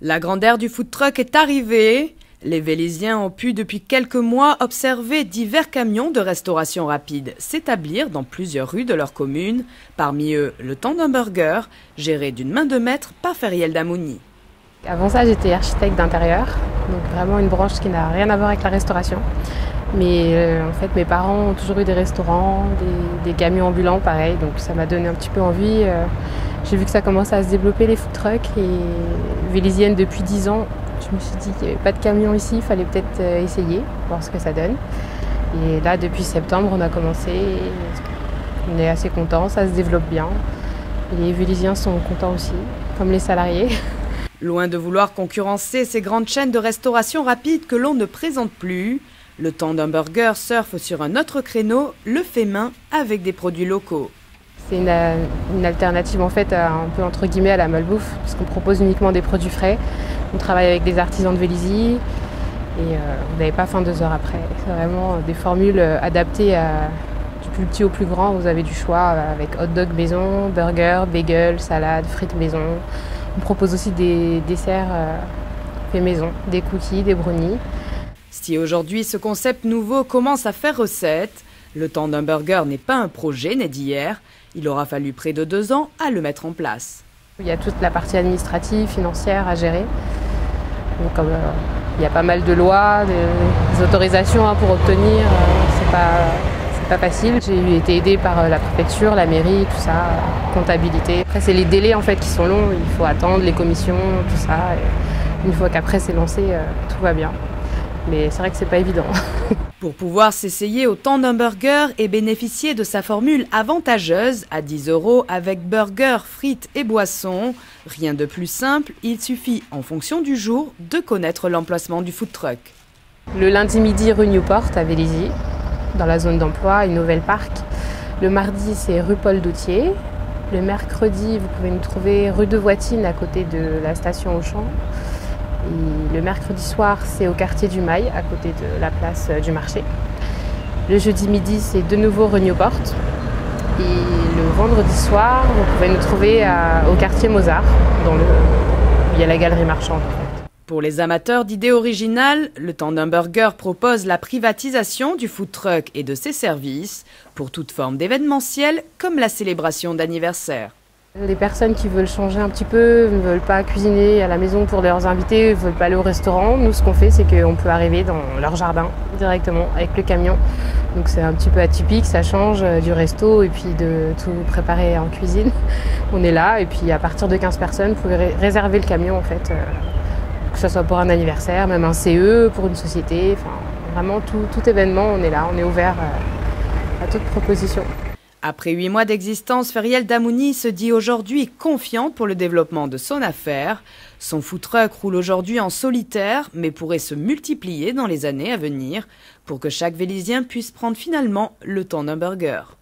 La grande ère du food truck est arrivée. Les Vélésiens ont pu depuis quelques mois observer divers camions de restauration rapide s'établir dans plusieurs rues de leur commune. Parmi eux, le temps d'un burger, géré d'une main de maître par Feriel Damouni. Avant ça, j'étais architecte d'intérieur, donc vraiment une branche qui n'a rien à voir avec la restauration. Mais en fait, mes parents ont toujours eu des restaurants, des camions ambulants, pareil, donc ça m'a donné un petit peu envie. J'ai vu que ça commençait à se développer, les food trucks, et vélésienne depuis 10 ans. Je me suis dit qu'il n'y avait pas de camion ici, il fallait peut-être essayer, voir ce que ça donne. Et là, depuis septembre, on a commencé, on est assez contents, ça se développe bien. Et les Vélésiens sont contents aussi, comme les salariés. Loin de vouloir concurrencer ces grandes chaînes de restauration rapide que l'on ne présente plus, le temps d'un burger surfe sur un autre créneau, le fait main avec des produits locaux. C'est une alternative en fait un peu entre guillemets à la malbouffe, parce qu'on propose uniquement des produits frais. On travaille avec des artisans de Vélizy et vous n'avez pas faim 2 heures après. C'est vraiment des formules adaptées du plus petit au plus grand. Vous avez du choix avec hot dog maison, burger, bagel, salade, frites maison. On propose aussi des desserts faits maison, des cookies, des brownies. Si aujourd'hui ce concept nouveau commence à faire recette, le temps d'un burger n'est pas un projet né d'hier. Il aura fallu près de 2 ans à le mettre en place. Il y a toute la partie administrative, financière à gérer. Donc, il y a pas mal de lois, des autorisations pour obtenir. C'est pas facile. J'ai été aidée par la préfecture, la mairie, tout ça, comptabilité. Après, c'est les délais en fait qui sont longs. Il faut attendre les commissions, tout ça. Et une fois qu'après c'est lancé, tout va bien. Mais c'est vrai que c'est pas évident. Pour pouvoir s'essayer au temps d'un burger et bénéficier de sa formule avantageuse à 10 € avec burger, frites et boissons, rien de plus simple, il suffit en fonction du jour de connaître l'emplacement du food truck. Le lundi midi rue Newport à Vélizy, dans la zone d'emploi, Nouvelle Parc. Le mardi c'est rue Paul Dautier. Le mercredi vous pouvez nous trouver rue de Voitine à côté de la station Auchan. Et le mercredi soir, c'est au quartier du Mail, à côté de la place du marché. Le jeudi midi, c'est de nouveau rue Newport. Et le vendredi soir, vous pouvez nous trouver au quartier Mozart, où il y a la galerie marchande. Pour les amateurs d'idées originales, le temps d'un burger propose la privatisation du food truck et de ses services pour toute forme d'événementiel, comme la célébration d'anniversaire. Les personnes qui veulent changer un petit peu, ne veulent pas cuisiner à la maison pour leurs invités, ne veulent pas aller au restaurant, nous ce qu'on fait c'est qu'on peut arriver dans leur jardin directement avec le camion. Donc c'est un petit peu atypique, ça change du resto et puis de tout préparer en cuisine. On est là et puis à partir de 15 personnes, vous pouvez réserver le camion en fait, que ce soit pour un anniversaire, même un CE, pour une société, enfin vraiment tout événement, on est là, on est ouvert à toute proposition. Après 8 mois d'existence, Feriel Damouni se dit aujourd'hui confiante pour le développement de son affaire. Son food truck roule aujourd'hui en solitaire, mais pourrait se multiplier dans les années à venir pour que chaque Vélésien puisse prendre finalement le temps d'un burger.